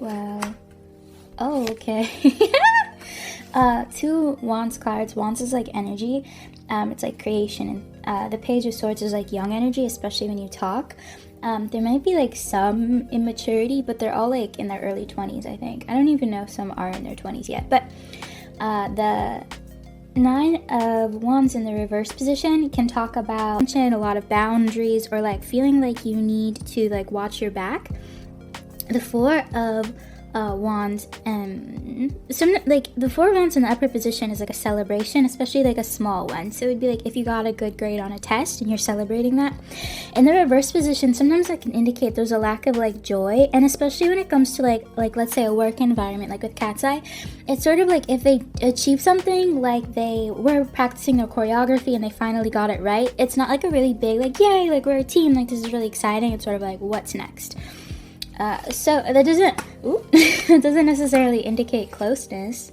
Wow. Oh, okay. Two Wands cards. Wands is like energy. It's like creation. And the Page of Swords is like young energy, especially when you talk. There might be like some immaturity, but they're all like in their early 20s, I think. I don't even know if some are in their 20s yet. But the Nine of Wands in the reverse position can talk about a lot of boundaries, or like feeling like you need to like watch your back. The Four of Wands, the Four of Wands in the upper position is like a celebration, especially like a small one. So it would be like if you got a good grade on a test and you're celebrating that. In the reverse position, sometimes that can indicate there's a lack of like joy, and especially when it comes to like let's say a work environment, like with KATSEYE, it's sort of like if they achieve something, like they were practicing their choreography and they finally got it right. It's not like a really big like yay, like we're a team, like this is really exciting. It's sort of like what's next. So that doesn't necessarily indicate closeness.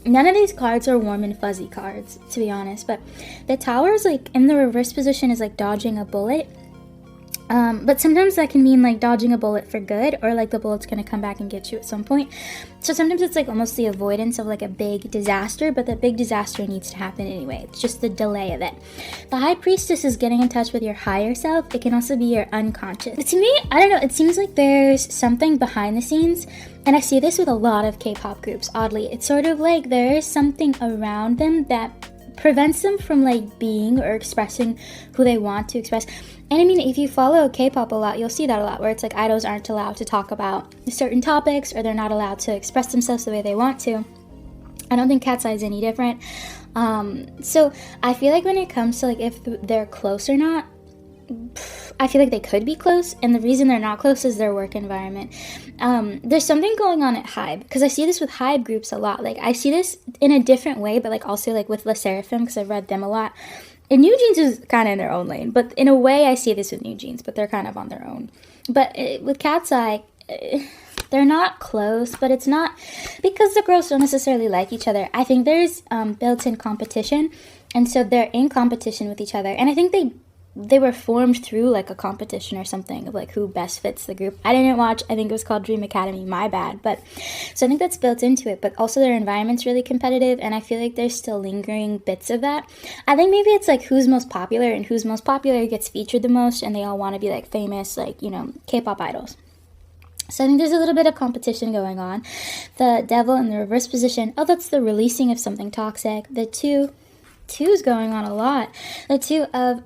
None of these cards are warm and fuzzy cards, to be honest, but the Tower is like in the reverse position is like dodging a bullet. But sometimes that can mean like dodging a bullet for good, or like the bullet's gonna come back and get you at some point. So sometimes it's like almost the avoidance of like a big disaster, but the big disaster needs to happen anyway. It's just the delay of it. The High Priestess is getting in touch with your higher self. It can also be your unconscious. But to me, I don't know, it seems like there's something behind the scenes, and I see this with a lot of K-pop groups, oddly. It's sort of like there is something around them that prevents them from like being or expressing who they want to express. And I mean, if you follow K-pop a lot, you'll see that a lot, where it's like idols aren't allowed to talk about certain topics, or they're not allowed to express themselves the way they want to. I don't think KATSEYE is any different. So I feel like when it comes to like if they're close or not, I feel like they could be close, and the reason they're not close is their work environment. There's something going on at hybe, because I see this with hybe groups a lot. Like I see this in a different way, but like also like with LE SSERAFIM, because I've read them a lot. And New Jeans is kind of in their own lane, but in a way I see this with New Jeans, but they're kind of on their own. But with KATSEYE, they're not close, but it's not because the girls don't necessarily like each other. I think there's built-in competition, and so they're in competition with each other. And I think they were formed through like a competition or something of like who best fits the group. I didn't watch, I think it was called Dream Academy, my bad. But so I think that's built into it, but also their environment's really competitive, and I feel like there's still lingering bits of that. I think maybe it's like who's most popular, and who's most popular gets featured the most, and they all want to be like famous, like, you know, K-pop idols. So I think there's a little bit of competition going on. The Devil in the reverse position, oh, that's the releasing of something toxic. The two's going on a lot. The Two of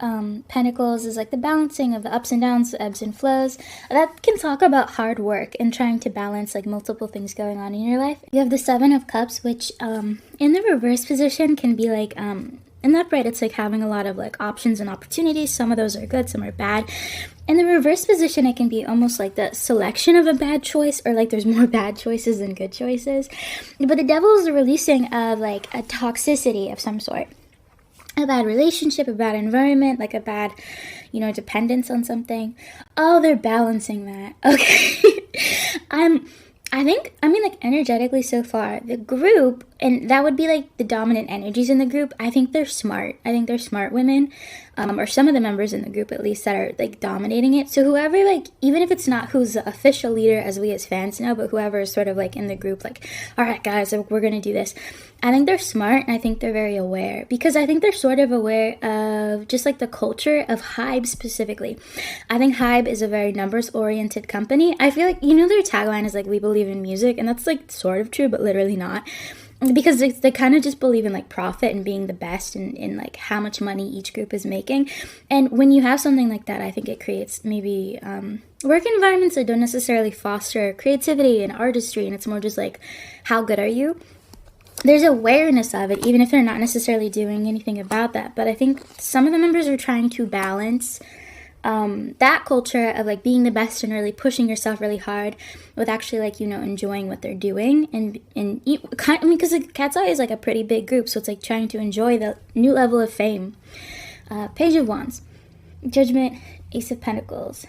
Pentacles is like the balancing of the ups and downs, the ebbs and flows. That can talk about hard work and trying to balance like multiple things going on in your life. You have the Seven of Cups, which in the reverse position can be like in the upright, it's like having a lot of like options and opportunities. Some of those are good, some are bad. In the reverse position, it can be almost like the selection of a bad choice, or like there's more bad choices than good choices. But the Devil is the releasing of like a toxicity of some sort. A bad relationship, a bad environment, like a bad, you know, dependence on something. Oh, they're balancing that. Okay. I think, I mean, like, energetically so far, the group, and that would be, like, the dominant energies in the group, I think they're smart. I think they're smart women, or some of the members in the group, at least, that are, like, dominating it. So whoever, like, even if it's not who's the official leader, as we as fans know, but whoever is sort of, like, in the group, like, all right, guys, we're going to do this. I think they're smart, and I think they're very aware, because I think they're sort of aware of just, like, the culture of hybe specifically. I think hybe is a very numbers-oriented company. I feel like, you know, their tagline is, like, we believe in music, and that's, like, sort of true, but literally not. Because they kind of just believe in, like, profit and being the best, and in, like, how much money each group is making. And when you have something like that, I think it creates maybe work environments that don't necessarily foster creativity and artistry, and it's more just, like, how good are you? There's awareness of it, even if they're not necessarily doing anything about that. But I think some of the members are trying to balance that culture of, like, being the best and really pushing yourself really hard with actually, like, you know, enjoying what they're doing. And I mean, because like, KATSEYE is, like, a pretty big group, so it's, like, trying to enjoy the new level of fame. Page of Wands, Judgment, Ace of Pentacles.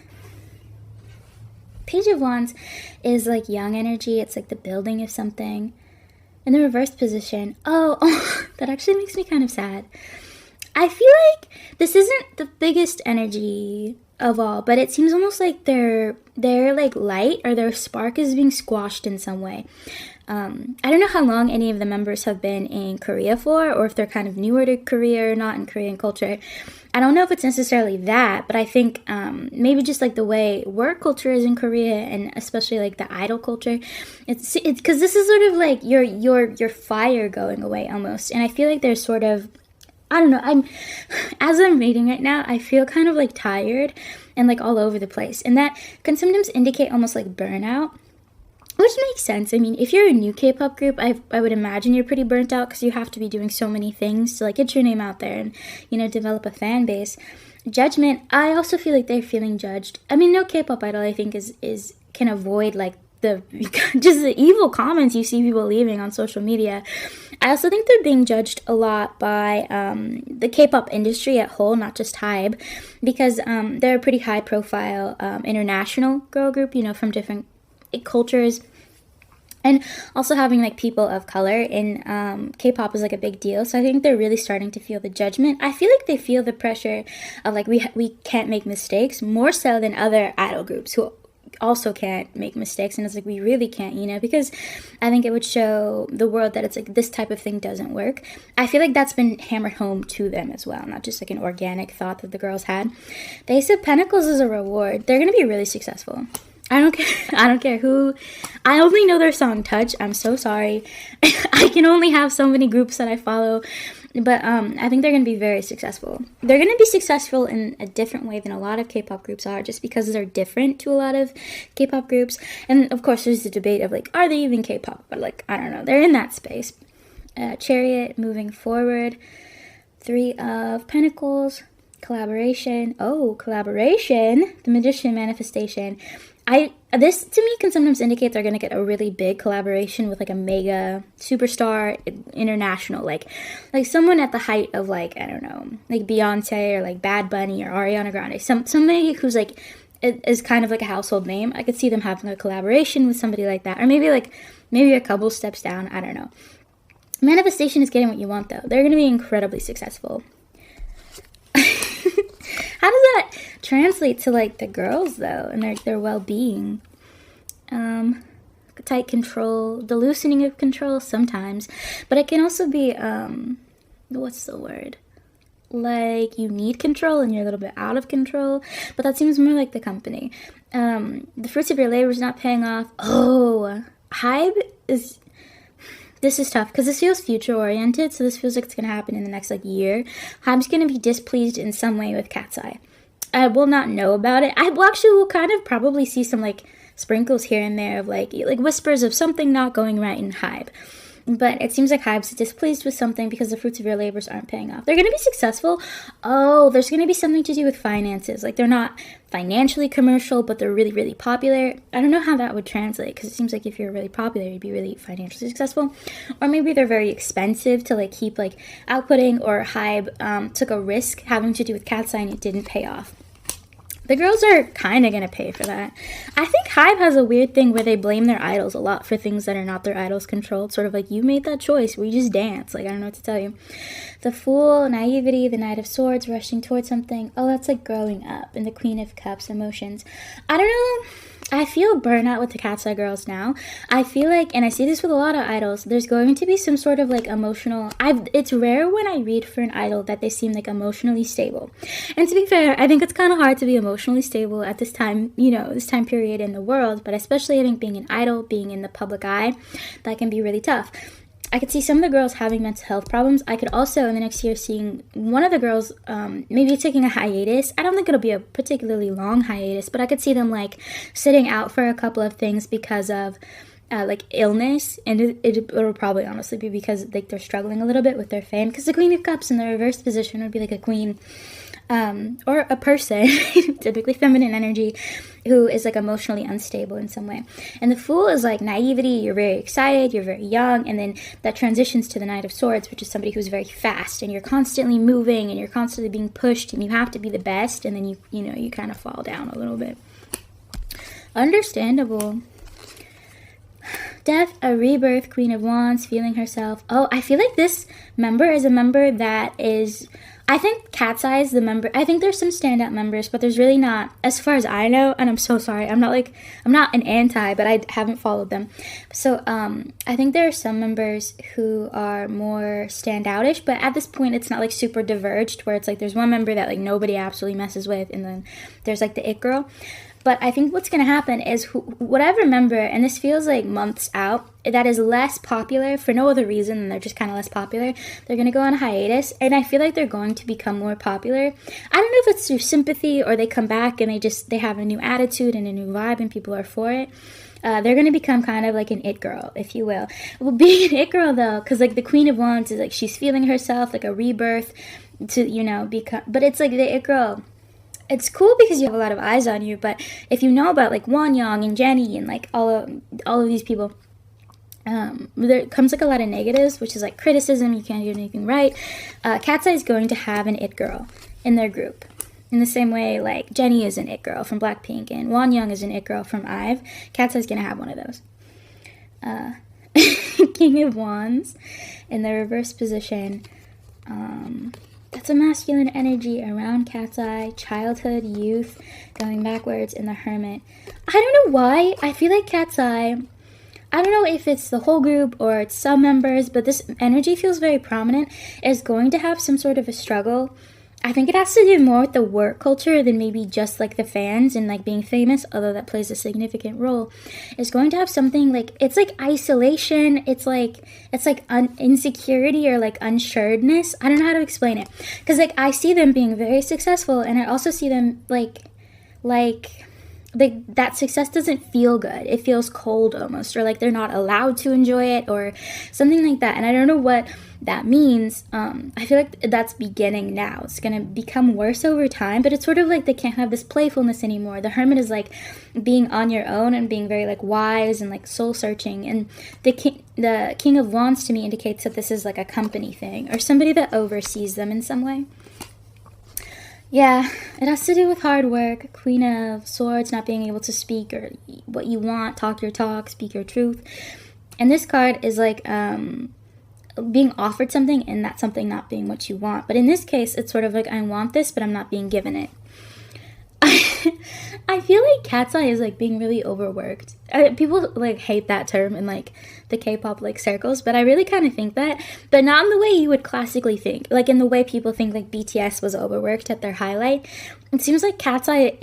Page of Wands is, like, young energy. It's, like, the building of something. In the reverse position, oh, that actually makes me kind of sad. I feel like this isn't the biggest energy of all, but it seems almost like their like light or their spark is being squashed in some way. I don't know how long any of the members have been in Korea for, or if they're kind of newer to Korea or not in Korean culture. I don't know if it's necessarily that, but I think maybe just like the way work culture is in Korea, and especially like the idol culture. It's because this is sort of like your fire going away almost, and I feel like there's sort of, I don't know, as I'm reading right now, I feel kind of like tired and like all over the place, and that can sometimes indicate almost like burnout. Which makes sense. I mean, if you're a new K-pop group, I would imagine you're pretty burnt out because you have to be doing so many things to like get your name out there and, you know, develop a fan base. Judgment, I also feel like they're feeling judged. I mean, no K-pop idol, I think, is can avoid like the just the evil comments you see people leaving on social media. I also think they're being judged a lot by the K-pop industry at whole, not just hybe, because they're a pretty high-profile international girl group, you know, from different cultures, and also having like people of color in K-pop is like a big deal. So I think they're really starting to feel the judgment. I feel like they feel the pressure of like we can't make mistakes more so than other idol groups who also can't make mistakes, and it's like we really can't, you know, because I think it would show the world that it's like this type of thing doesn't work. I feel like that's been hammered home to them as well, not just like an organic thought that the girls had. The Ace of Pentacles is a reward. They're gonna be really successful. I don't care who. I only know their song Touch. I'm so sorry. I can only have so many groups that I follow. But I think they're going to be very successful. They're going to be successful in a different way than a lot of K-pop groups are, just because they're different to a lot of K-pop groups. And of course, there's the debate of like, are they even K-pop? But like, I don't know. They're in that space. Chariot, moving forward. 3 of Pentacles. Collaboration. Oh, collaboration. The Magician, manifestation. This to me can sometimes indicate they're gonna get a really big collaboration with like a mega superstar international, like someone at the height of like, I don't know, like Beyonce or like Bad Bunny or Ariana Grande, somebody who's like is kind of like a household name. I could see them having a collaboration with somebody like that, or maybe a couple steps down. I don't know. Manifestation is getting what you want though. They're gonna be incredibly successful. How does that translate to like the girls though and their well-being? Tight control, the loosening of control sometimes, but it can also be what's the word? Like you need control and you're a little bit out of control, but that seems more like the company. The fruits of your labor is not paying off. Oh, hybe is. This is tough because this feels future-oriented, so this feels like it's going to happen in the next, like, year. Hybe's going to be displeased in some way with KATSEYE. I will not know about it. I will actually will kind of probably see some, like, sprinkles here and there of, like whispers of something not going right in hybe. But it seems like hybe's displeased with something because the fruits of your labors aren't paying off. They're going to be successful. Oh, there's going to be something to do with finances. Like, they're not financially commercial, but they're really, really popular. I don't know how that would translate, because it seems like if you're really popular, you'd be really financially successful. Or maybe they're very expensive to, like, keep, like, outputting, or hybe took a risk having to do with KATSEYE and it didn't pay off. The girls are kind of going to pay for that. I think hybe has a weird thing where they blame their idols a lot for things that are not their idols controlled. Sort of like, you made that choice. We just dance. Like, I don't know what to tell you. The Fool, naivety, the Knight of Swords, rushing towards something. Oh, that's like growing up. And the Queen of Cups, emotions. I don't know. I feel burnout with the KATSEYE girls now. I feel like, and I see this with a lot of idols, there's going to be some sort of like emotional, it's rare when I read for an idol that they seem like emotionally stable. And to be fair, I think it's kind of hard to be emotionally stable at this time, you know, this time period in the world, but especially I think being an idol, being in the public eye, that can be really tough. I could see some of the girls having mental health problems. I could also, in the next year, seeing one of the girls maybe taking a hiatus. I don't think it'll be a particularly long hiatus, but I could see them, like, sitting out for a couple of things because of, like, illness. And it'll probably honestly be because, like, they're struggling a little bit with their fame. Because the Queen of Cups in the reverse position would be, like, a queen or a person, typically feminine energy, who is like emotionally unstable in some way. And the Fool is like naivety, you're very excited, you're very young, and then that transitions to the Knight of Swords, which is somebody who's very fast, and you're constantly moving, and you're constantly being pushed, and you have to be the best, and then you kind of fall down a little bit. Understandable. Death, a rebirth, Queen of Wands, feeling herself. Oh, I feel like this member is a member that is I think KATSEYE is the member. I think there's some standout members, but there's really not, as far as I know. And I'm so sorry. I'm not an anti, but I haven't followed them. So I think there are some members who are more standoutish, but at this point, it's not like super diverged, where it's like there's one member that like nobody absolutely messes with, and then there's like the it girl. But I think what's going to happen is whatever member, and this feels like months out, that is less popular for no other reason than they're just kind of less popular, they're going to go on hiatus, and I feel like they're going to become more popular. I don't know if it's through sympathy or they come back and they have a new attitude and a new vibe and people are for it. They're going to become kind of like an it girl, if you will. Well, being an it girl, though, because like the Queen of Wands is like she's feeling herself, like a rebirth to, you know, become, but it's like the it girl. It's cool because you have a lot of eyes on you, but if you know about like Wonyoung and Jenny and like all of these people, there comes like a lot of negatives, which is like criticism, you can't do anything right. KATSEYE is going to have an it girl in their group. In the same way, like Jenny is an it girl from Blackpink and Wonyoung is an it girl from IVE. KATSEYE is going to have one of those. King of Wands in the reverse position. That's a masculine energy around KATSEYE, childhood, youth, going backwards in the Hermit. I don't know why. I feel like KATSEYE, I don't know if it's the whole group or it's some members, but this energy feels very prominent, is going to have some sort of a struggle. I think it has to do more with the work culture than maybe just like the fans and like being famous, although that plays a significant role. It's going to have something like, it's like isolation, it's like insecurity or like unsureness. I don't know how to explain it, because like I see them being very successful, and I also see them like that success doesn't feel good. It feels cold almost, or like they're not allowed to enjoy it or something like that. And I don't know what that means. I feel like that's beginning now. It's going to become worse over time, but it's sort of like they can't have this playfulness anymore. The Hermit is like being on your own and being very like wise and like soul searching. And the King of Wands to me indicates that this is like a company thing or somebody that oversees them in some way. Yeah, it has to do with hard work. Queen of Swords, not being able to speak or what you want, talk your talk, speak your truth. And this card is like being offered something and that something not being what you want. But in this case, it's sort of like I want this, but I'm not being given it. I feel like KATSEYE is like being really overworked. People like hate that term in like the K-pop like circles, but I really kind of think that, but not in the way you would classically think, like in the way people think like BTS was overworked at their highlight. It seems like KATSEYE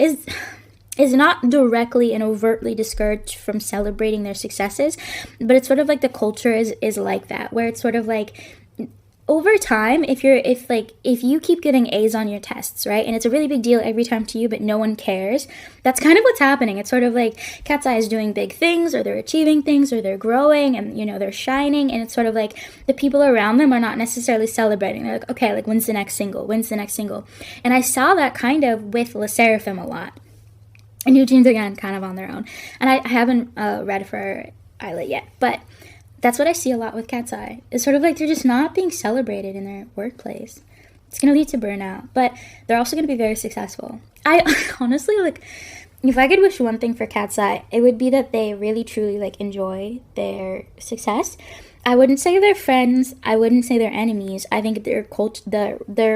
is not directly and overtly discouraged from celebrating their successes, but it's sort of like the culture is like that, where it's sort of like over time, if you keep getting A's on your tests, right, and it's a really big deal every time to you, but no one cares, that's kind of what's happening. It's sort of like KATSEYE is doing big things, or they're achieving things, or they're growing, and, you know, they're shining, and it's sort of like the people around them are not necessarily celebrating. They're like, okay, like, when's the next single? And I saw that kind of with LE SSERAFIM a lot. And New Jeans, again, kind of on their own. And I haven't read for Islet yet, but that's what I see a lot with KATSEYE. It's sort of like they're just not being celebrated in their workplace. It's going to lead to burnout, but they're also going to be very successful. I honestly, like, if I could wish one thing for KATSEYE, it would be that they really, truly, like, enjoy their success. I wouldn't say they're friends. I wouldn't say they're enemies. I think their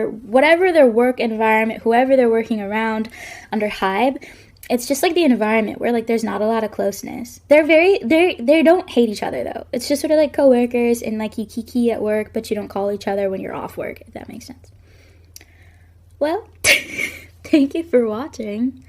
whatever their work environment, whoever they're working around under hybe, it's just like the environment where like there's not a lot of closeness. They don't hate each other though. It's just sort of like coworkers, and like you kiki at work, but you don't call each other when you're off work, if that makes sense. Well, thank you for watching.